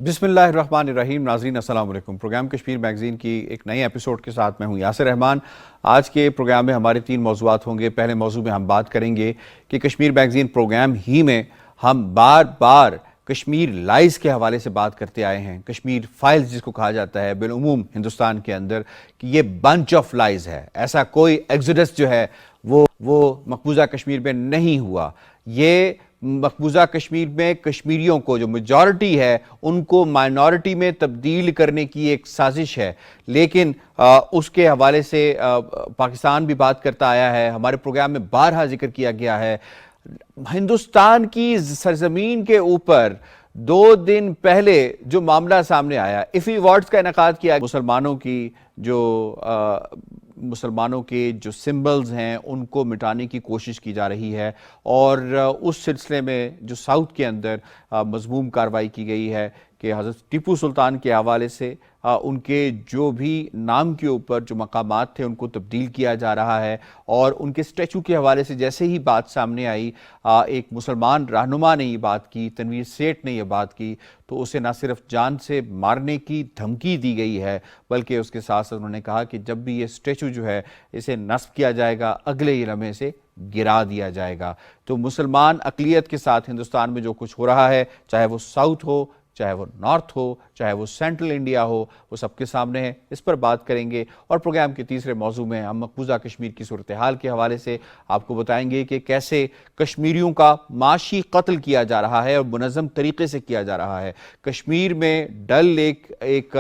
بسم اللہ الرحمن الرحیم. ناظرین السلام علیکم. پروگرام کشمیر میگزین کی ایک نئے ایپیسوڈ کے ساتھ میں ہوں یاسر رحمان. آج کے پروگرام میں ہمارے 3 موضوعات ہوں گے. پہلے موضوع میں ہم بات کریں گے کہ کشمیر میگزین پروگرام ہی میں ہم بار بار کشمیر لائز کے حوالے سے بات کرتے آئے ہیں. کشمیر فائلز جس کو کہا جاتا ہے بالعموم ہندوستان کے اندر کہ یہ بنچ آف لائز ہے. ایسا کوئی ایگزوڈس جو ہے وہ مقبوضہ کشمیر میں نہیں ہوا. یہ مقبوضہ کشمیر میں کشمیریوں کو جو میجورٹی ہے ان کو مائنورٹی میں تبدیل کرنے کی ایک سازش ہے. لیکن اس کے حوالے سے پاکستان بھی بات کرتا آیا ہے. ہمارے پروگرام میں بارہا ذکر کیا گیا ہے. ہندوستان کی سرزمین کے اوپر 2 دن پہلے جو معاملہ سامنے آیا, ایفی ایوارڈز کا انعقاد کیا. مسلمانوں کے جو سمبلز ہیں ان کو مٹانے کی کوشش کی جا رہی ہے, اور اس سلسلے میں جو ساؤتھ کے اندر مذموم کارروائی کی گئی ہے کہ حضرت ٹیپو سلطان کے حوالے سے ان کے جو بھی نام کے اوپر جو مقامات تھے ان کو تبدیل کیا جا رہا ہے. اور ان کے اسٹیچو کے حوالے سے جیسے ہی بات سامنے آئی, ایک مسلمان رہنما نے یہ بات کی, تنویر سیٹھ نے یہ بات کی, تو اسے نہ صرف جان سے مارنے کی دھمکی دی گئی ہے بلکہ اس کے ساتھ ساتھ انہوں نے کہا کہ جب بھی یہ اسٹیچو جو ہے اسے نصب کیا جائے گا اگلے ہی لمحے سے گرا دیا جائے گا. تو مسلمان اقلیت کے ساتھ ہندوستان میں جو کچھ ہو رہا ہے, چاہے وہ ساؤتھ ہو, چاہے وہ نارتھ ہو, چاہے وہ سینٹرل انڈیا ہو, وہ سب کے سامنے ہے. اس پر بات کریں گے. اور پروگرام کے تیسرے موضوع میں ہم مقبوضہ کشمیر کی صورتحال کے حوالے سے آپ کو بتائیں گے کہ کیسے کشمیریوں کا معاشی قتل کیا جا رہا ہے اور منظم طریقے سے کیا جا رہا ہے. کشمیر میں ڈل لیک ایک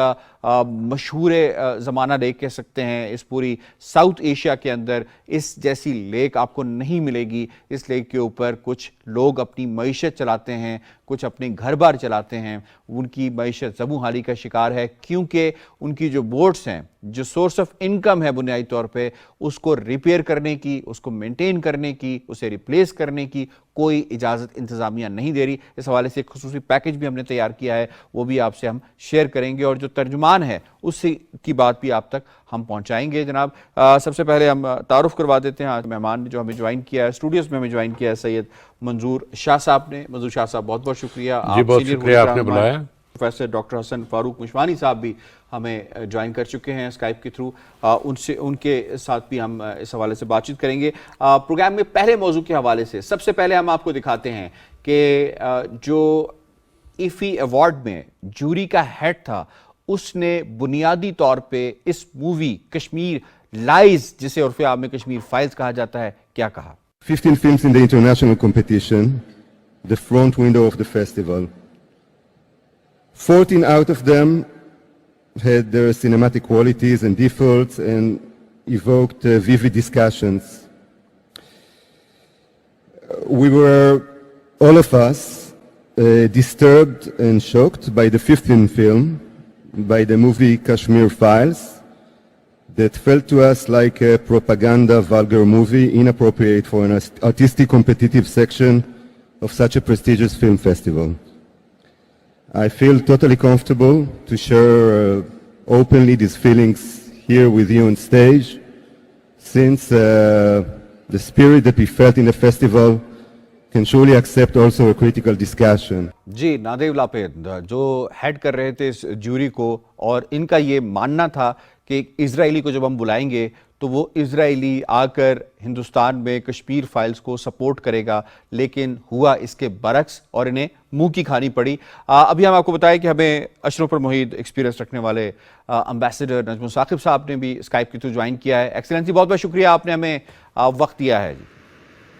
مشہور زمانہ لیک کہہ سکتے ہیں. اس پوری ساؤتھ ایشیا کے اندر اس جیسی لیک آپ کو نہیں ملے گی. اس لیک کے اوپر کچھ لوگ اپنی معیشت چلاتے ہیں, کچھ اپنے گھر بار چلاتے ہیں. ان کی معیشت زبوں حالی کا شکار ہے کیونکہ ان کی جو بوٹس ہیں, جو سورس آف انکم ہے بنیادی طور پہ, اس کو ریپیئر کرنے کی, اس کو مینٹین کرنے کی, اسے ریپلیس کرنے کی کوئی اجازت انتظامیہ نہیں دے رہی. اس حوالے سے ایک خصوصی پیکج بھی ہم نے تیار کیا ہے, وہ بھی آپ سے ہم شیئر کریں گے, اور جو ترجمان ہے اس کی بات بھی آپ تک ہم پہنچائیں گے. جناب سب سے پہلے ہم تعارف کروا دیتے ہیں. آج مہمان جو ہمیں جوائن کیا ہے اسٹوڈیوز میں, ہمیں جوائن کیا ہے سید منظور شاہ صاحب نے. منظور شاہ صاحب بہت بہت شکریہ. جی بہت شکریہ آپ نے بلایا. پروفیسر ڈاکٹر حسن فاروق مشوانی صاحب بھی ہمیں جوائن کر چکے ہیں اسکائپ کے تھرو. ان کے ساتھ بھی ہم اس حوالے سے بات چیت کریں گے. پروگرام میں پہلے موضوع کے حوالے سے سب سے پہلے ہم آپ کو دکھاتے ہیں کہ جو ایفی ایوارڈ میں جوری کا ہیڈ تھا, اس نے بنیادی طور پہ اس مووی کشمیر لائز, جسے عرف عام میں کشمیر فائلز کہا جاتا ہے, کیا کہا. 15 films in the international competition, the front window of the festival. 14 out of them had their cinematic qualities and defaults and evoked vivid discussions. We were, all of us, disturbed and shocked by the 15th film, by the movie Kashmir Files, that felt to us like a propaganda vulgar movie, inappropriate for an artistic competitive section of such a prestigious film festival. I feel totally comfortable to share openly these feelings here with you on stage, since the spirit that we felt in the festival can surely accept also a critical discussion. جی, نادیو لاپید جو head کر رہے تھے اس جوری کو, اور ان کا یہ ماننا تھا کہ اسرائیلی کو جب ہم بلائیں گے تو وہ اسرائیلی آ کر ہندوستان میں کشمیر فائلز کو سپورٹ کرے گا, لیکن ہوا اس کے برعکس اور انہیں منہ کی کھانی پڑی. ابھی ہم آپ کو بتائیں کہ ہمیں اشرف پر محیط ایکسپیرینس رکھنے والے امبیسڈر نجم ثاقب صاحب نے بھی اسکائپ کے تھرو جوائن کیا ہے. ایکسلنسی بہت بہت شکریہ, آپ نے ہمیں وقت دیا ہے. جی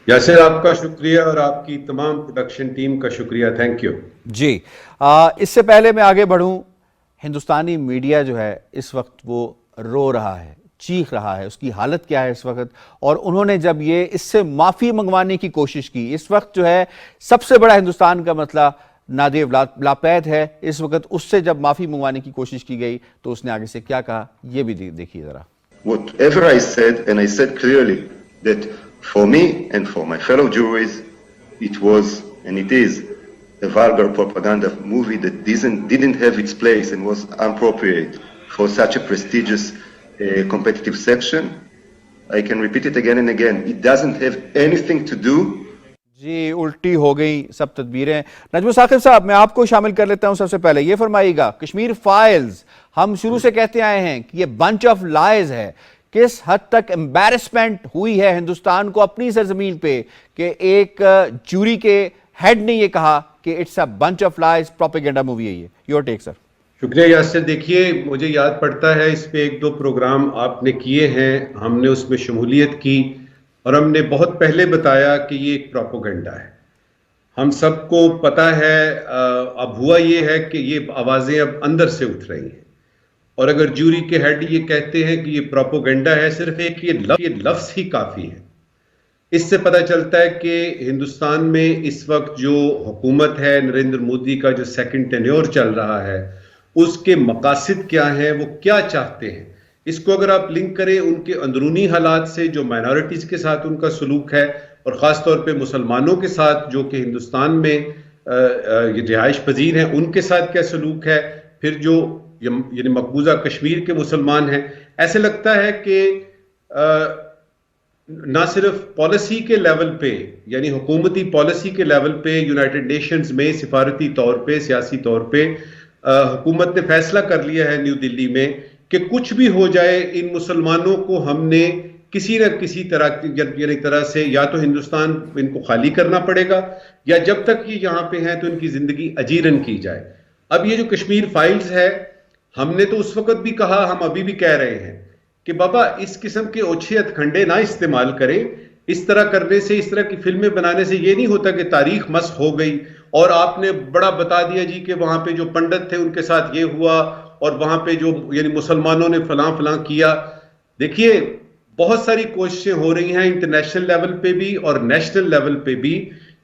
یاسر, آپ کا شکریہ اور آپ کی تمام پروڈکشن ٹیم کا شکریہ. Thank you. جی, اس سے پہلے میں آگے بڑھوں, ہندوستانی میڈیا جو ہے اس وقت وہ رو رہا ہے, چیخ رہا ہے. اس کی حالت کیا ہے اس وقت, اور انہوں نے جب یہ اس سے معافی منگوانے کی کوشش کی, اس وقت جو ہے سب سے بڑا ہندوستان کا مسئلہ نادیو لاپید ہے. اس وقت اس سے جب معافی منگوانے کی کوشش کی گئی تو اس نے آگے سے کیا کہا, یہ بھی دیکھیے ذرا. Whatever I said, and I said clearly that for me and for my fellow juries, it was and it is a vulgar propaganda movie that didn't have its place and was inappropriate for such a prestigious competitive section. I can repeat it again and again. It doesn't have anything to do. جی الٹی ہو گئی سب تدبیریں. نجم ثاقب صاحب میں آپ کو شامل کر لیتا ہوں. سب سے پہلے یہ فرمائیے گا, کشمیر فائلز ہم شروع سے کہتے آئے ہیں کہ یہ بنچ آف لائز ہے. کس حد تک امبیرسمنٹ ہوئی ہے ہندوستان کو اپنی سرزمین پہ کہ ایک جوری کے ہیڈ نے یہ کہا کہ it's a bunch of lies, propaganda movie ہے یہ. Your take sir. شکریہ یاسر. دیکھیے مجھے یاد پڑتا ہے اس پہ 1-2 پروگرام آپ نے کیے ہیں, ہم نے اس میں شمولیت کی اور ہم نے بہت پہلے بتایا کہ یہ ایک پروپیگنڈا ہے. ہم سب کو پتا ہے. اب ہوا یہ ہے کہ یہ آوازیں اب اندر سے اٹھ رہی ہیں, اور اگر جوری کے ہیڈ یہ کہتے ہیں کہ یہ پروپیگنڈا ہے, صرف ایک یہ لفظ ہی کافی ہے. اس سے پتہ چلتا ہے کہ ہندوستان میں اس وقت جو حکومت ہے, نریندر مودی کا جو سیکنڈ ٹینیور چل رہا ہے, اس کے مقاصد کیا ہیں, وہ کیا چاہتے ہیں. اس کو اگر آپ لنک کریں ان کے اندرونی حالات سے, جو مائنورٹیز کے ساتھ ان کا سلوک ہے, اور خاص طور پہ مسلمانوں کے ساتھ جو کہ ہندوستان میں رہائش پذیر ہیں, ان کے ساتھ کیا سلوک ہے, پھر جو یعنی مقبوضہ کشمیر کے مسلمان ہیں, ایسے لگتا ہے کہ نہ صرف پالیسی کے لیول پہ, یعنی حکومتی پالیسی کے لیول پہ یونائٹڈ نیشنز میں سفارتی طور پہ, سیاسی طور پہ حکومت نے فیصلہ کر لیا ہے نیو دلی میں کہ کچھ بھی ہو جائے ان مسلمانوں کو ہم نے کسی نہ کسی طرح سے یا تو ہندوستان ان کو خالی کرنا پڑے گا, یا جب تک یہ یہاں پہ ہیں تو ان کی زندگی اجیرن کی جائے. اب یہ جو کشمیر فائلز ہے, ہم نے تو اس وقت بھی کہا, ہم ابھی بھی کہہ رہے ہیں کہ بابا اس قسم کے اوچھے ہتھکنڈے نہ استعمال کریں. اس طرح کرنے سے, اس طرح کی فلمیں بنانے سے یہ نہیں ہوتا کہ تاریخ مسخ ہو گئی اور آپ نے بڑا بتا دیا جی کہ وہاں پہ جو پنڈت تھے ان کے ساتھ یہ ہوا, اور وہاں پہ جو یعنی مسلمانوں نے فلاں فلاں کیا. دیکھیے بہت ساری کوششیں ہو رہی ہیں انٹرنیشنل لیول پہ بھی اور نیشنل لیول پہ بھی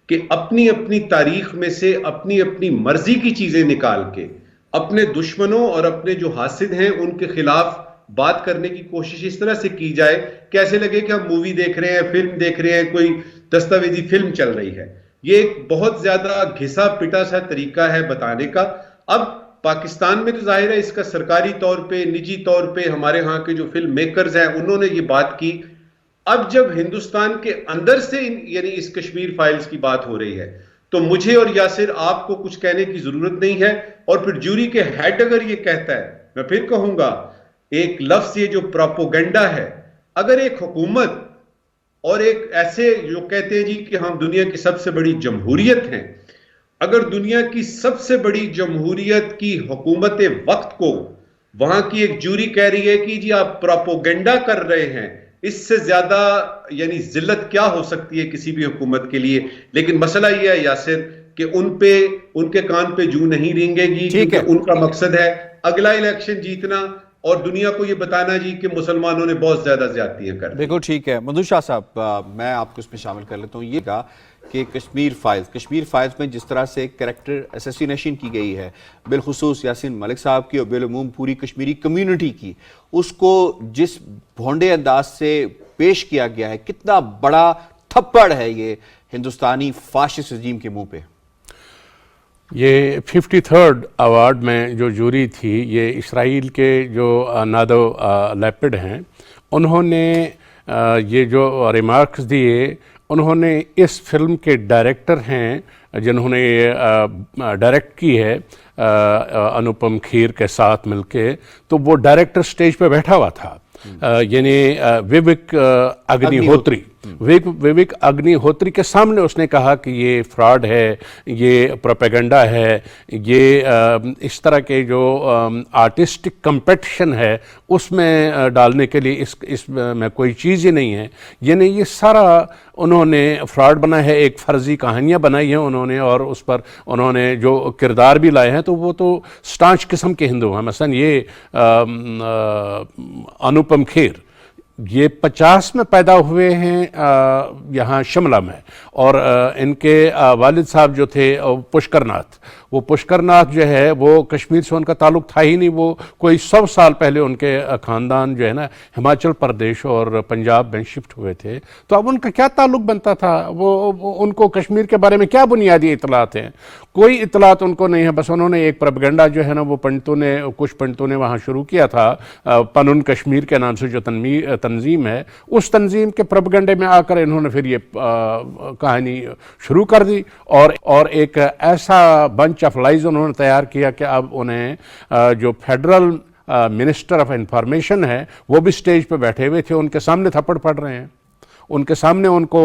کہ اپنی اپنی تاریخ میں سے اپنی اپنی مرضی کی چیزیں نکال کے اپنے دشمنوں اور اپنے جو حاسد ہیں ان کے خلاف بات کرنے کی کوشش اس طرح سے کی جائے کہ ایسے لگے کہ ہم مووی دیکھ رہے ہیں, فلم دیکھ رہے ہیں, کوئی دستاویزی فلم چل رہی ہے. یہ ایک بہت زیادہ گھسا پٹا سا طریقہ ہے بتانے کا. اب پاکستان میں تو ظاہر ہے اس کا سرکاری طور پہ, نجی طور پہ ہمارے ہاں کے جو فلم میکرز ہیں انہوں نے یہ بات کی. اب جب ہندوستان کے اندر سے یعنی اس کشمیر فائلز کی بات ہو رہی ہے تو مجھے اور یاسر آپ کو کچھ کہنے کی ضرورت نہیں ہے. اور پھر جوری کے ہیڈ اگر یہ کہتا ہے, میں پھر کہوں گا ایک لفظ یہ جو پروپیگنڈا ہے, اگر ایک حکومت اور ایک ایسے جو کہتے ہیں جی کہ ہم دنیا کی سب سے بڑی جمہوریت ہیں, اگر دنیا کی سب سے بڑی جمہوریت کی حکومت وقت کو وہاں کی ایک جوری کہہ رہی ہے کہ جی آپ پروپیگنڈا کر رہے ہیں, اس سے زیادہ یعنی ذلت کیا ہو سکتی ہے کسی بھی حکومت کے لیے. لیکن مسئلہ یہ ہے یاسر کہ ان کے کان پہ جو نہیں رینگے گی, کیونکہ ان کا مقصد ہے اگلا الیکشن جیتنا اور دنیا کو یہ بتانا جی کہ مسلمانوں نے بہت زیادہ زیادتیاں کر دی. بالکل ٹھیک ہے. مندوش شاہ صاحب میں آپ کو اس میں شامل کر لیتا ہوں. یہ کہا کہ کشمیر فائلز میں جس طرح سے کریکٹر اسیسینیشن کی گئی ہے, بالخصوص یاسین ملک صاحب کی اور بالعموم پوری کشمیری کمیونٹی کی, اس کو جس بھونڈے انداز سے پیش کیا گیا ہے, کتنا بڑا تھپڑ ہے یہ ہندوستانی فاشسٹ رجیم کے منہ پہ. یہ 53rd ایوارڈ میں جو جوری تھی, یہ اسرائیل کے جو نادو لیپڈ ہیں, انہوں نے یہ جو ریمارکس دیے, انہوں نے اس فلم کے ڈائریکٹر ہیں جنہوں نے یہ ڈائریکٹ کی ہے انوپم کھیر کے ساتھ مل کے, تو وہ ڈائریکٹر سٹیج پہ بیٹھا ہوا تھا, یعنی وویک اگنی ہوتری کے سامنے اس نے کہا کہ یہ فراڈ ہے, یہ پروپیگنڈا ہے, یہ اس طرح کے جو آرٹسٹک کمپٹیشن ہے اس میں ڈالنے کے لیے اس میں کوئی چیز ہی نہیں ہے. یعنی یہ سارا انہوں نے فراڈ بنا ہے, ایک فرضی کہانیاں بنائی ہیں انہوں نے, اور اس پر انہوں نے جو کردار بھی لائے ہیں تو وہ تو سٹانچ قسم کے ہندو ہیں. مثلا یہ انوپم کھیر, یہ 50 میں پیدا ہوئے ہیں یہاں شملہ میں, اور ان کے والد صاحب جو تھے پشکر ناتھ, وہ पुष्कर नाथ जो है वो कश्मीर से उनका ताल्लुक था ही नहीं, वो कोई 100 साल पहले उनके ख़ानदान जो है ना हिमाचल प्रदेश और पंजाब में शिफ्ट हुए थे, तो अब उनका क्या ताल्लुक बनता था? वो उनको कश्मीर के बारे में क्या बुनियादी इतलात हैं? कोई इतलात उनको नहीं है। बस उन्होंने एक प्रोपेगेंडा जो है ना वो कुछ पंडितों ने वहाँ शुरू किया था, पनुन कश्मीर के नाम से जो तंजीम है, उस तंजीम के प्रोपेगेंडे में आकर इन्होंने फिर ये कहानी शुरू कर दी और एक ऐसा बंच ऑफ लाइज उन्होंने तैयार किया कि अब उन्हें जो फेडरल मिनिस्टर ऑफ इंफॉर्मेशन है वो भी स्टेज पे बैठे हुए थे, उनके सामने थप्पड़ पड़ रहे हैं, उनके सामने उनको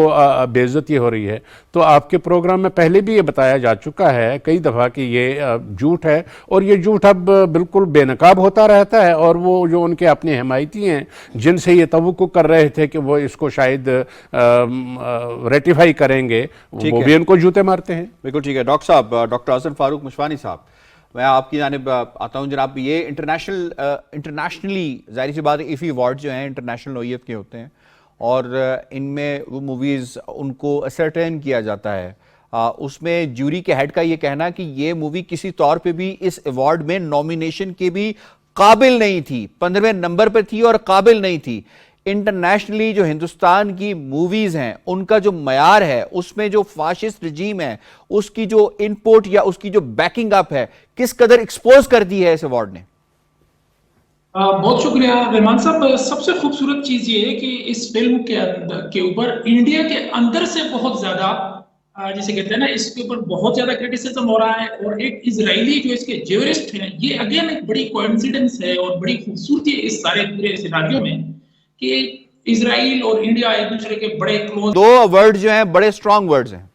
बेइज्जती हो रही है। तो आपके प्रोग्राम में पहले भी ये बताया जा चुका है कई दफ़ा कि ये झूठ है, और ये झूठ अब बिल्कुल बेनकाब होता रहता है, और वो जो उनके अपने हिमायती हैं जिनसे ये तवक्को कर रहे थे कि वो इसको शायद रेटिफाई करेंगे, वो भी इनको जूते मारते हैं। बिल्कुल ठीक है। डॉक्टर साहब, डॉक्टर हसन फारूक मशवानी साहब, मैं आपकी जानिब आता हूँ। जनाब, ये इंटरनेशनली ज़ाहिर सी बात है इफ़ी अवार्ड जो हैं इंटरनेशनल नौइयत के होते हैं, और इनमें वो मूवीज़ उनको असर्टेन किया जाता है, उसमें ज्यूरी के हेड का ये कहना कि ये मूवी किसी तौर पे भी इस अवार्ड में नॉमिनेशन के भी काबिल नहीं थी, 15वें नंबर पर थी और काबिल नहीं थी। इंटरनेशनली जो हिंदुस्तान की मूवीज़ हैं उनका जो मयार है, उसमें जो फाशिस्ट रजीम है उसकी जो इनपुट या उसकी जो बैकिंग अप है, किस कदर एक्सपोज कर दी है इस अवार्ड ने? बहुत शुक्रिया रहमान साहब। सबसे खूबसूरत चीज ये है कि इस फिल्म के ऊपर इंडिया के अंदर से बहुत ज्यादा जिसे कहते हैं ना, इसके ऊपर बहुत ज्यादा क्रिटिसिज्म हो रहा है, और एक इजरायली जो इसके ज्यूरिस्ट हैं, ये अगेन एक बड़ी कोइंसिडेंस है और बड़ी खूबसूरती है इस सारे पूरे सिनारियो में कि इजराइल और इंडिया एक दूसरे के बड़े क्लोज। दो वर्ड जो हैं बड़े स्ट्रॉन्ग वर्ड्स हैं,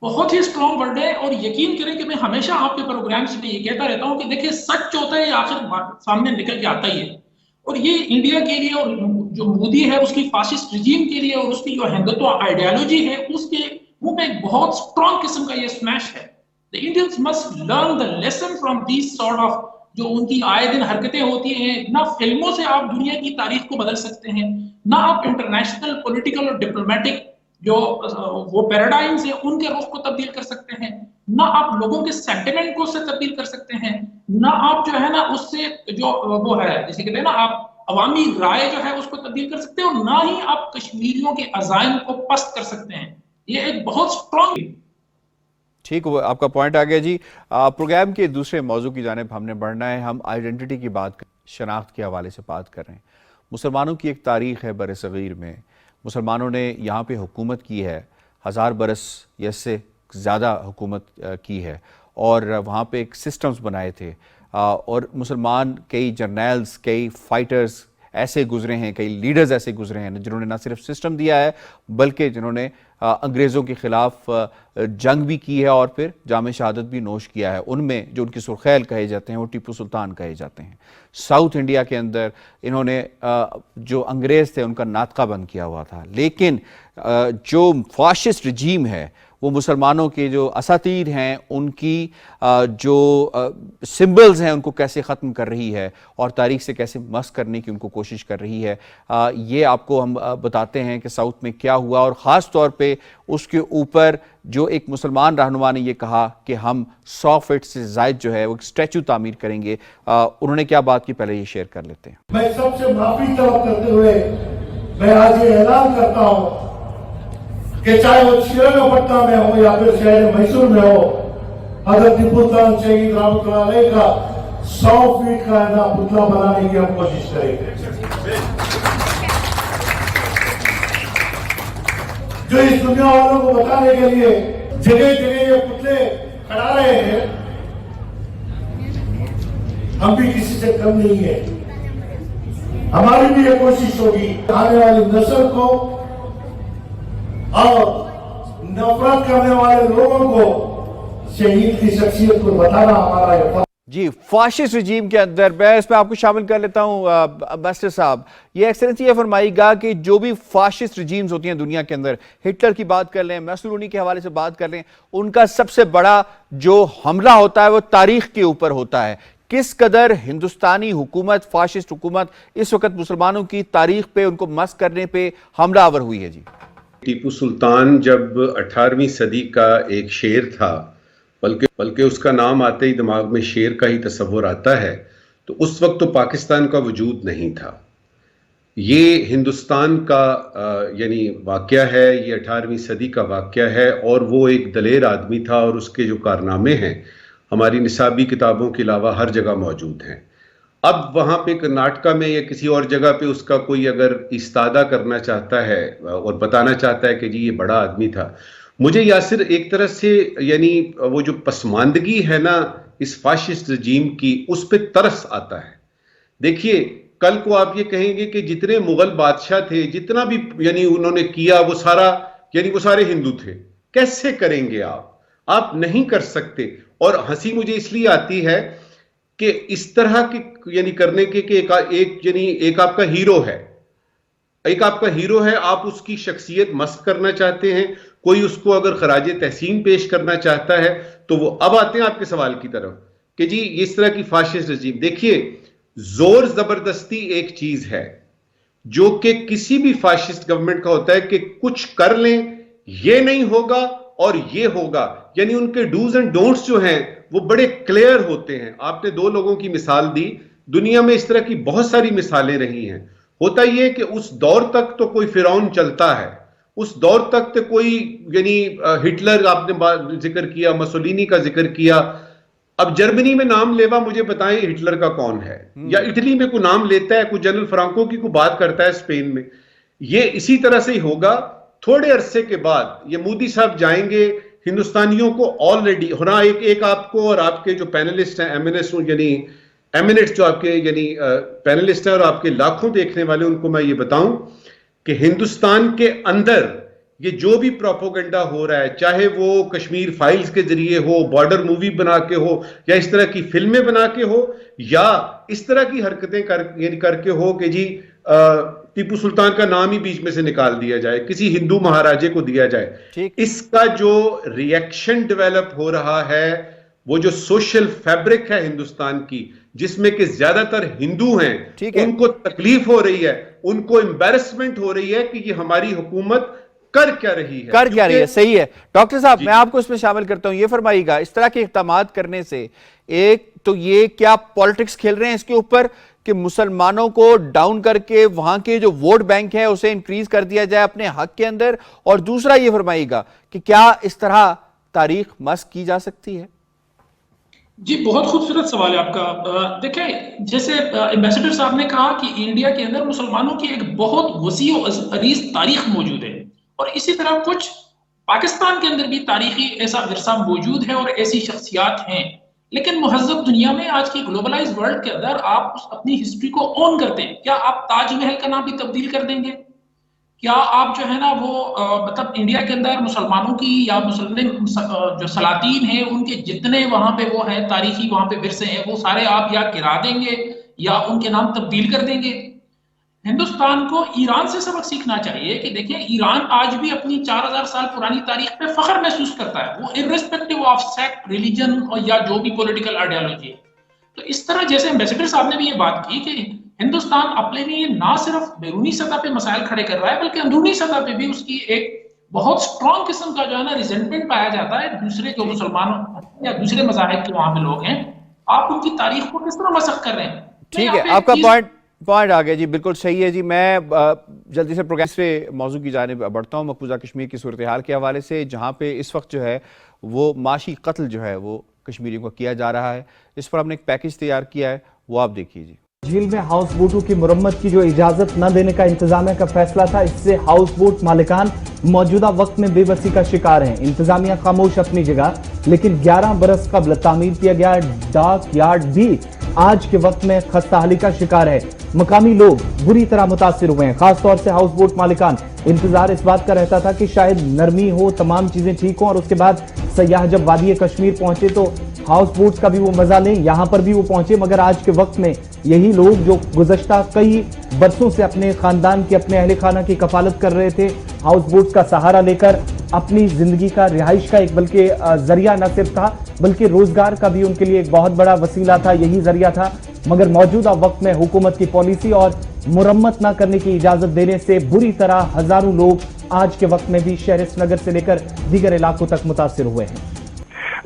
बहुत ही स्ट्रॉन्ग वर्ड है, और यकीन करें कि मैं हमेशा आपके प्रोग्राम्स में ये कहता रहता हूं कि देखिए सच होता है आखिर सामने निकल के आता ही है, और ये इंडिया के लिए और जो मोदी है उसकी फाशिस्ट रिजीम के लिए और उसकी जो हिंदुत्व आइडियोलॉजी है उसके मुंह में एक बहुत स्ट्रॉन्ग किस्म का ये स्मैश है। The Indians must learn the lesson from this sort of जो उनकी आए दिन हरकतें होती हैं। ना फिल्मों से आप दुनिया की तारीख को बदल सकते हैं, ना आप इंटरनेशनल पॉलिटिकल और डिप्लोमेटिक जो वो पैराडाइम्स है उनके रुख को तब्दील कर सकते हैं, ना आप लोगों के सेंटिमेंट को उससे तब्दील कर सकते हैं, ना आप जो है ना उससे जो वो है जैसे कहते हैं ना आप अवामी राय जो है उसको तब्दील कर सकते हैं, और ना ही आप कश्मीरियों के अज़ाइम को पस्त कर सकते हैं। ये एक बहुत स्ट्रॉन्ग। ठीक, वो आपका पॉइंट आ गया जी। प्रोग्राम के दूसरे मौजू की जानिब हमने बढ़ना है। हम आइडेंटिटी की बात, शनाख्त के हवाले से बात कर रहे हैं। मुसलमानों की एक तारीख़ है बर सग़ीर में, मुसलमानों ने यहाँ पे हुकूमत की है, 1000 बरस या इससे ज़्यादा हुकूमत की है, और वहाँ पे एक सिस्टम्स बनाए थे, और मुसलमान कई जर्नल्स, कई फाइटर्स ऐसे गुजरे हैं, कई लीडर्स ऐसे गुजरे हैं जिन्होंने ना सिर्फ सिस्टम दिया है बल्कि जिन्होंने अंग्रेज़ों के ख़िलाफ़ जंग भी की है और फिर जाम शहादत भी नोश किया है। उनमें जो उनकी सुर्खैल कहे जाते हैं वो टीपू सुल्तान कहे जाते हैं। साउथ इंडिया के अंदर इन्होंने जो अंग्रेज़ थे उनका नातका बंद किया हुआ था, लेकिन जो फाशिस्ट रजीम है वो मुसलमानों के जो असातीर हैं उनकी जो सिंबल्स हैं उनको कैसे ख़त्म कर रही है और तारीख़ से कैसे मस करने की उनको कोशिश कर रही है। ये आपको हम बताते हैं कि साउथ में क्या हुआ, और ख़ास तौर पे उसके ऊपर जो एक मुसलमान रहनुमा ने ये कहा कि हम 100 फीट से ज़ायद जो है वो एक स्टैचू तामीर करेंगे। उन्होंने क्या बात की, पहले ये शेयर कर लेते हैं। मैं सबसे माफी तलब करते हुए मैं आज ये ऐलान करता हूँ कि चाहे वो श्रीरंगपट्टनम में हो या फिर शहर मैसूर में हो, अगर टीपू सुल्तान शहीद रहमतुल्लाह अलैह का 100 फीट का ना पुतला बनाने की हम कोशिश करेंगे। जो इस दुनिया वालों को बताने के लिए जगह जगह ये पुतले खड़ा रहे हैं, हम भी किसी से कम नहीं है। हमारी भी ये कोशिश होगी आने वाली नस्ल को और नफरत करने वाले लोगों को शहीद की शख्सियत को बताना हमारा ये जी। फाशिस्ट रजीम के अंदर मैं इसमें आपको शामिल कर लेता हूँ एम्बेसडर साहब, ये एक्सेलेंसी ये फरमाइएगा कि जो भी फाशिस्ट रजीम्स होती हैं दुनिया के अंदर, हिटलर की बात कर लें, मसूलनी के हवाले से बात कर लें, उनका सबसे बड़ा जो हमला होता है वो तारीख के ऊपर होता है। किस कदर हिंदुस्तानी हुकूमत, फाशिस्ट हुकूमत इस वक्त मुसलमानों की तारीख पे, उनको मस करने पे हमलावर हुई है जी? टीपू सुल्तान जब 18वीं सदी का एक शेर था बल्कि उसका नाम आते ही दिमाग में शेर का ही तस्वुर आता है, तो उस वक्त तो पाकिस्तान का वजूद नहीं था। ये हिंदुस्तान का यानी वाक़या है, ये 18वीं सदी का वाक़या है, और वो एक दलेर आदमी था और उसके जो कारनामे हैं हमारी निसाबी किताबों के अलावा हर जगह मौजूद हैं। अब वहाँ पे कर्नाटका में या किसी और जगह पे उसका कोई अगर इस्तादा करना चाहता है और बताना चाहता है कि जी ये बड़ा आदमी था, मुझे यासिर एक तरह से यानी वो जो पसमानदगी है ना इस फाशिस्ट रजीम की, उस पे तरस आता है। देखिए कल को आप ये कहेंगे कि जितने मुगल बादशाह थे, जितना भी यानी उन्होंने किया वो सारे हिंदू थे। कैसे करेंगे आप नहीं कर सकते। और हंसी मुझे इसलिए आती है कि इस तरह की यानी करने के एक आपका हीरो है, आप उसकी शख्सियत मस्त करना चाहते हैं, कोई उसको अगर खराज तहसीन पेश करना चाहता है तो वो अब आते हैं आपके सवाल की तरफ कि जी इस तरह की फाशिस्ट रजीम। देखिए जोर जबरदस्ती एक चीज है जो कि किसी भी फाशिस्ट गवर्नमेंट का होता है कि कुछ कर लें, ये नहीं होगा और ये होगा, यानी उनके डूज एंड डोंट्स जो हैं वो बड़े क्लियर होते हैं। आपने 2 लोगों की मिसाल दी, दुनिया में इस तरह की बहुत सारी मिसालें रही हैं। होता यह कि उस दौर तक तो कोई फिरौन चलता है, उस दौर तक तो कोई यानी हिटलर आपने जिक्र किया, मसोलिनी का जिक्र किया, अब जर्मनी में नाम लेवा मुझे बताएं हिटलर का कौन है, या इटली में कोई नाम लेता है, कोई जनरल फ्रांको की कोई बात करता है स्पेन में। ये इसी तरह से ही होगा। थोड़े अरसे के बाद ये मोदी साहब जाएंगे, हिंदुस्तानियों को ऑलरेडी होना एक आपको और आपके जो पैनलिस्ट हैं एमिनेट्स जो आपके यानी पैनलिस्ट हैं और आपके लाखों देखने वाले, उनको मैं ये बताऊं कि हिंदुस्तान के अंदर ये जो भी प्रोपोगंडा हो रहा है, चाहे वो कश्मीर फाइल्स के जरिए हो, बॉर्डर मूवी बना के हो, या इस तरह की फिल्में बना के हो, या इस तरह की हरकतें करके हो कि जी टीपू सुल्तान का नाम ही बीच में से निकाल दिया जाए, किसी हिंदू महाराजे को दिया जाए। इसका जो रिएक्शन डेवलप हो रहा है, वो जो सोशल फैब्रिक है हिंदुस्तान की, जिसमें कि ज्यादातर हिंदू हैं, उनको तकलीफ हो रही है, उनको एम्बैरेसमेंट हो रही है कि ये हमारी हुकूमत कर क्या रही है। सही है डॉक्टर साहब, मैं आपको इसमें शामिल करता हूं। ये फरमाइएगा, इस तरह के इक़दामात करने से एक तो ये क्या पॉलिटिक्स खेल रहे हैं इसके ऊपर कि मुसलमानों को डाउन करके वहां के जो वोट बैंक है उसे इंक्रीज कर दिया जाए अपने हक के अंदर, और दूसरा ये फरमाइएगा कि क्या इस तरह तारीख मस्क की जा सकती है? जी बहुत खूबसूरत सवाल है आपका। देखिए जैसे एम्बेसडर साहब ने कहा कि इंडिया के अंदर मुसलमानों की एक बहुत वसी और अरीज तारीख मौजूद है, और इसी तरह कुछ पाकिस्तान के अंदर भी तारीखी ऐसा विरसा मौजूद है और ऐसी शख्सियात हैं। लेकिन मुहज़्ज़ब दुनिया में आज की ग्लोबलाइज वर्ल्ड के अंदर आप अपनी हिस्ट्री को ऑन करते हैं। क्या आप ताजमहल का नाम भी तब्दील कर देंगे? क्या आप जो है ना वो मतलब इंडिया के अंदर मुसलमानों की या मुसलमान जो सलातीन है उनके जितने वहां पे वो है तारीखी वहां पे विरसे हैं, वो सारे आप या गिरा देंगे या उनके नाम तब्दील कर देंगे? हिंदुस्तान को ईरान से सबक सीखना चाहिए कि देखिए ईरान आज भी अपनी 4000 साल पुरानी तारीख पे फख्र महसूस करता है, वो इर्रेस्पेक्टिव ऑफ सेक्ट, रिलीजन और या जो भी पॉलिटिकल आइडियोलॉजी है। तो इस तरह जैसे एम्बेसडर साहब ने भी ये बात की कि हिंदुस्तान अपने लिए ना सिर्फ बैरूनी सतह पे मसाइल खड़े कर रहा है, बल्कि अंदरूनी सतह पे भी उसकी एक बहुत स्ट्रॉन्ग किस्म का जो है ना रिजेंटमेंट पाया जाता है दूसरे जो मुसलमानों या दूसरे मज़ाहिब के वहां पे लोग हैं। आप उनकी तारीख को किस तरह मसख कर रहे हैं? ठीक है, आपका पॉइंट आ गया जी, बिल्कुल सही है जी। मैं जल्दी से प्रोग्राम से मौजू की जानिब बढ़ता हूँ मकबूजा कश्मीर की सूरत हाल के हवाले से, जहाँ पे इस वक्त जो है वो माशी कत्ल जो है वो कश्मीरियों को किया जा रहा है। इस पर हमने एक पैकेज तैयार किया है, वो आप देखिए जी। झील में हाउस बोटों की मुरम्मत की जो इजाजत न देने का इंतजामिया का फैसला था, इससे हाउस बोट मालिकान मौजूदा वक्त में बेबसी का शिकार हैं। इंतजामिया खामोश अपनी जगह, लेकिन 11 बरस कबल तामीर किया गया डाक यार्ड भी आज के वक्त में खस्ताहाली का शिकार है। मकामी लोग बुरी तरह मुतासिर हुए हैं, खासतौर से हाउस बोट मालिकान। इंतजार इस बात का रहता था कि शायद नरमी हो, तमाम चीजें ठीक हो, और उसके बाद सयाह जब वादी कश्मीर पहुंचे तो हाउस बोट्स का भी वो मजा लें, यहां पर भी वो पहुंचे। मगर आज के वक्त में यही लोग जो गुज़श्ता कई बरसों से अपने खानदान की, अपने अहले खाना की कफालत कर रहे थे, हाउस बोट्स का सहारा लेकर अपनी जिंदगी का, रिहाइश का एक बल्कि जरिया न सिर्फ था बल्कि रोजगार का भी उनके लिए एक बहुत बड़ा वसीला था, यही जरिया था। मगर मौजूदा वक्त में हुकूमत की पॉलिसी और मुरम्मत न करने की इजाजत देने से बुरी तरह हजारों लोग आज के वक्त में भी शहर श्रीनगर से लेकर दीगर इलाकों तक मुतासिर हुए हैं।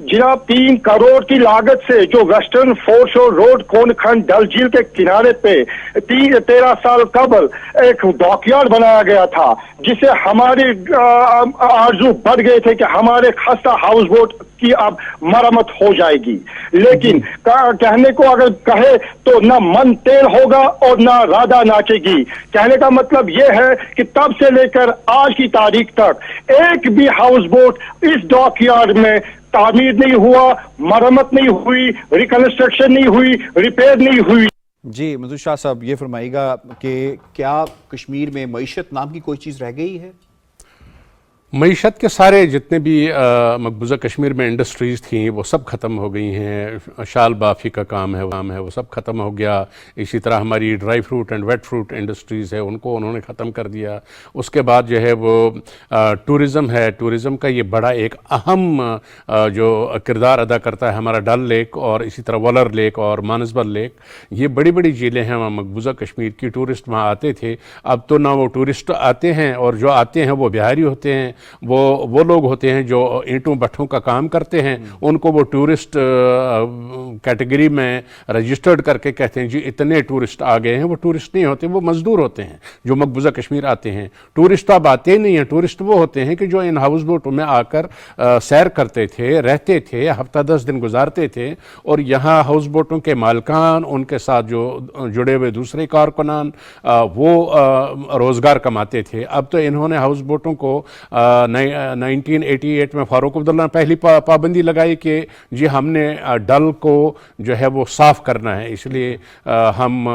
जनाब 3 करोड़ की लागत से जो वेस्टर्न फोर्स और रोड कोनखंड डल झील के किनारे पे 13 साल कबल एक डॉकयार्ड बनाया गया था, जिसे हमारे आरजू बढ़ गए थे कि हमारे खस्ता हाउस बोट की अब मरम्मत हो जाएगी, लेकिन कहने को अगर कहे तो ना मन तेल होगा और ना राधा नाचेगी। कहने का मतलब यह है कि तब से लेकर आज की तारीख तक एक भी हाउस बोट इस डॉकयार्ड में तामीर नहीं हुआ, मरम्मत नहीं हुई, रिकंस्ट्रक्शन नहीं हुई, रिपेयर नहीं हुई। जी मंजूर शाह साहब, ये फरमाइएगा कि क्या कश्मीर में मईशत नाम की कोई चीज़ रह गई है? मईशत के सारे जितने भी मकबूजा कश्मीर में इंडस्ट्रीज़ थी वो सब ख़त्म हो गई हैं। शाल बाफ़ी का काम है वो सब ख़त्म हो गया। इसी तरह हमारी dry fruit and wet fruit industries है उनको उन्होंने ख़त्म कर दिया। उसके बाद जो है वो टूरिज़म है, टूरिज़म का ये बड़ा एक अहम जो किरदार अदा करता है हमारा डल लेक और इसी तरह वलर लेक और मानसबल लेक। ये बड़ी बड़ी झीलें हैं वहाँ मकबूजा कश्मीर की। टूरिस्ट वहाँ आते थे, अब तो ना वो टूरिस्ट आते हैं और जो आते हैं वो बिहारी होते हैं, वो लोग होते हैं जो ईंटों भट्ठों का काम करते हैं। उनको वो टूरिस्ट कैटेगरी में रजिस्टर्ड करके कहते हैं जी इतने टूरिस्ट आ गए हैं। वो टूरिस्ट नहीं होते, वो मजदूर होते हैं जो मकबूजा कश्मीर आते हैं। टूरिस्ट तो अब आते ही नहीं हैं। टूरिस्ट वो होते हैं कि जो इन हाउस बोटों में आकर सैर करते थे, रहते थे, हफ्ता 10 दिन गुजारते थे और यहाँ हाउस बोटों के मालकान, उनके साथ जो जुड़े हुए दूसरे कारकुनान वो रोज़गार कमाते थे। अब तो इन्होंने हाउस बोटों को 1988 में फारूक अब्दुल्ला ने पहली पाबंदी लगाई कि जी हमने डल को जो है वो साफ़ करना है, इसलिए हम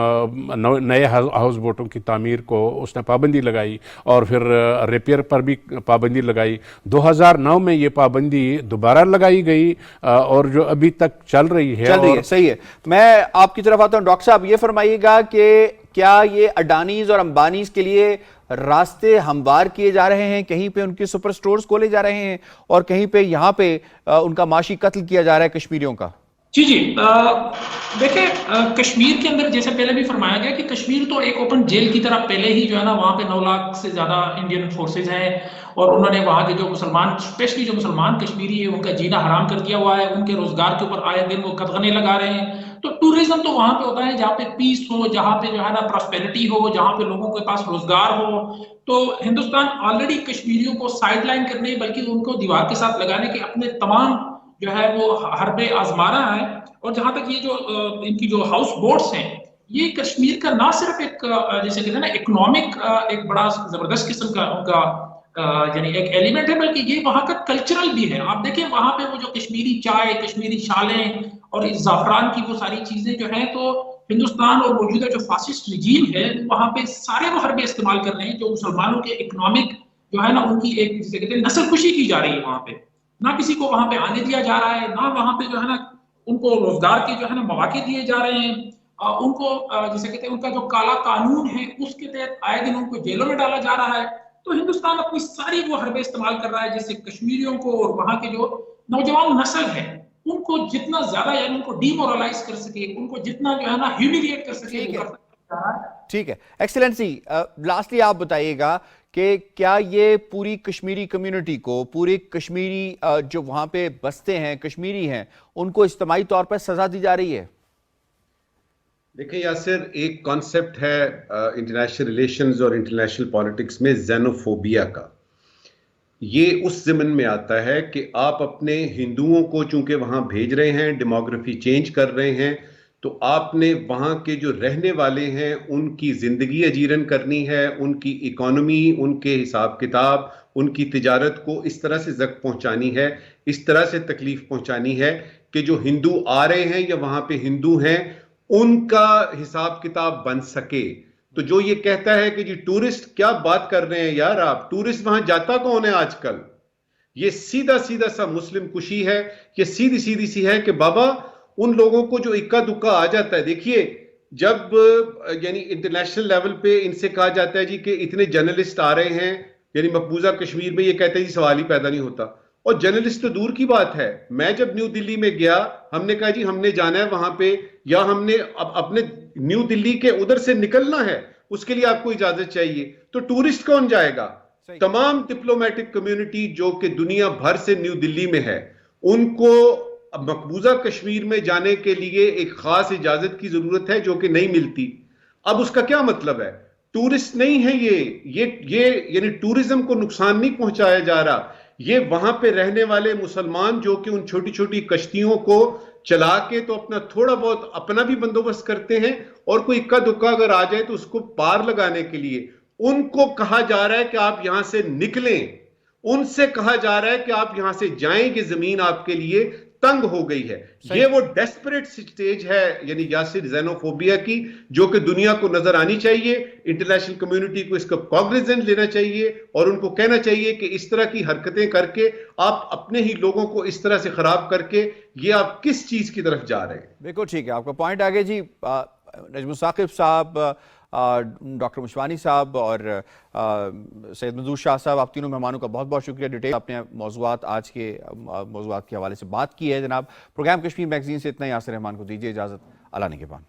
नए हाउस बोटों की तामीर को उसने पाबंदी लगाई और फिर रिपेयर पर भी पाबंदी लगाई। 2009 में ये पाबंदी दोबारा लगाई गई और जो अभी तक चल रही है। सही है। मैं आपकी तरफ आता हूँ डॉक्टर साहब, ये फरमाइएगा कि क्या ये अडानीज और अंबानीज के लिए रास्ते हमवार किए जा रहे हैं? कहीं पे उनके सुपर स्टोर्स खोले जा रहे हैं और कहीं पे यहाँ पे उनका माशी कत्ल किया जा रहा है कश्मीरियों का। जी देखिए, कश्मीर के अंदर जैसे पहले भी फरमाया गया कि कश्मीर तो एक ओपन जेल की तरह पहले ही जो है ना वहाँ पे 9 लाख से ज्यादा इंडियन फोर्सेज हैं और उन्होंने वहाँ के जो मुसलमान, स्पेशली जो मुसलमान कश्मीरी है, उनका जीना हराम कर दिया हुआ है। उनके रोजगार के ऊपर आए दिन वो कदगने लगा रहे हैं। तो टूरिज्म तो वहां पे होता है जहाँ पे पीस हो, जहाँ पे जो है ना प्रॉस्पेरिटी हो, जहाँ पे लोगों के पास रोजगार हो। तो हिंदुस्तान ऑलरेडी कश्मीरियों को साइडलाइन करने बल्कि उनको दीवार के साथ लगाने के अपने तमाम जो है वो हरबे आजमा रहा है। और जहां तक ये जो इनकी जो हाउस बोट्स हैं, ये कश्मीर का ना सिर्फ एक जैसे कहते हैं ना इकोनॉमिक एक बड़ा जबरदस्त किस्म का उनका यानी एक एलिमेंट है, बल्कि ये वहाँ का कल्चरल भी है। आप देखें वहाँ पे वो जो कश्मीरी चाय, कश्मीरी शालें और इस ज़ाफ़रान की वो सारी चीजें जो हैं, तो हिंदुस्तान और मौजूदा जो फासिस्ट रिजीम है वहाँ पे सारे वो हरबे इस्तेमाल कर रहे हैं। जो मुसलमानों के इकोनॉमिक जो है ना उनकी एक जिसे कहते हैं नस्ल खुशी की जा रही है वहाँ पे। ना किसी को वहाँ पे आने दिया जा रहा है, ना वहाँ पे जो है ना उनको रोजगार के जो है ना मौके दिए जा रहे हैं। उनको जिसे कहते हैं उनका जो काला कानून है उसके तहत आए दिन उनको जेलों में डाला जा रहा है। तो हिंदुस्तान अपनी सारी वो हरबे इस्तेमाल कर रहा है जिससे कश्मीरियों को और वहाँ के जो नौजवान नस्ल है उनको जितना ज्यादा यानी उनको डिमोरलाइज कर सके, उनको जितना जो है ना ह्यूमिलिएट कर सके। ठीक है एक्सीलेंसी, लास्टली आप बताइएगा कि क्या ये पूरी कश्मीरी कम्युनिटी को, पूरी कश्मीरी जो वहाँ पे बसते हैं कश्मीरी हैं, उनको इज्तिमाई तौर पर सजा दी जा रही है? देखिए यासिर, एक कॉन्सेप्ट है इंटरनेशनल रिलेशंस और इंटरनेशनल पॉलिटिक्स में ज़ेनोफोबिया का। ये उस ज़मीन में आता है कि आप अपने हिंदुओं को चूंकि वहाँ भेज रहे हैं, डेमोग्राफी चेंज कर रहे हैं, तो आपने वहाँ के जो रहने वाले हैं उनकी ज़िंदगी अजीरन करनी है, उनकी इकोनॉमी, उनके हिसाब किताब, उनकी तिजारत को इस तरह से ज़ख्म पहुँचानी है, इस तरह से तकलीफ पहुँचानी है कि जो हिंदू आ रहे हैं या वहाँ पे हिंदू हैं उनका हिसाब किताब बन सके। तो जो ये कहता है कि जी टूरिस्ट, क्या बात कर रहे हैं यार आप, टूरिस्ट वहां जाता कौन है आजकल? ये सीधा सीधा सा मुस्लिम कुशी है, ये सीधी सीधी सी है कि बाबा उन लोगों को जो इक्का दुक्का आ जाता है। देखिए, जब यानी इंटरनेशनल लेवल पे इनसे कहा जाता है जी कि इतने जर्नलिस्ट आ रहे हैं, यानी मकबूजा कश्मीर में, ये कहते हैं जी सवाल ही पैदा नहीं होता। और जर्नलिस्ट तो दूर की बात है, मैं जब न्यू दिल्ली में गया, हमने कहा जी हमने जाना है वहां पे, या हमने अपने न्यू दिल्ली के उधर से निकलना है, उसके लिए आपको इजाजत चाहिए, तो टूरिस्ट कौन जाएगा? तमाम डिप्लोमेटिक कम्युनिटी जो कि दुनिया भर से न्यू दिल्ली में है, ان کو مقبوضہ کشمیر میں جانے کے لیے ایک خاص اجازت کی ضرورت ہے جو کہ نہیں ملتی. اب اس کا کیا مطلب ہے؟ ٹورسٹ نہیں ہے یہ یعنی ٹورزم کو نقصان نہیں پہنچایا جا رہا. یہ وہاں پہ رہنے والے مسلمان جو کہ ان چھوٹی چھوٹی کشتیوں کو چلا کے تو اپنا تھوڑا بہت اپنا بھی بندوبست کرتے ہیں, اور کوئی اکا دکا اگر آ جائے تو اس کو پار لگانے کے لیے ان کو کہا جا رہا ہے کہ آپ یہاں سے نکلیں, ان سے کہا جا رہا ہے کہ آپ یہاں سے جائیں, یہ زمین آپ کے لیے تنگ ہو گئی ہے. یہ وہ ڈیسپریٹ سٹیج ہے یعنی یاسر زینوفوبیا کی, جو کہ دنیا کو نظر آنی چاہیے. انٹرنیشنل کمیونٹی کو اس کا کوگنیزنٹ لینا چاہیے اور ان کو کہنا چاہیے کہ اس طرح کی حرکتیں کر کے آپ اپنے ہی لوگوں کو اس طرح سے خراب کر کے یہ آپ کس چیز کی طرف جا رہے ہیں. بالکل ٹھیک ہے, آپ کا پوائنٹ آگے جی. نجم ثاقب صاحب, ڈاکٹر مشوانی صاحب اور سید منظور شاہ صاحب, آپ تینوں مہمانوں کا بہت بہت شکریہ. ڈیٹیل آپ نے موضوعات آج کے موضوعات کے حوالے سے بات کی ہے. جناب پروگرام کشمیر میگزین سے اتنا ہی. یاسر رحمان کو دیجیے اجازت. اللہ نگہبان.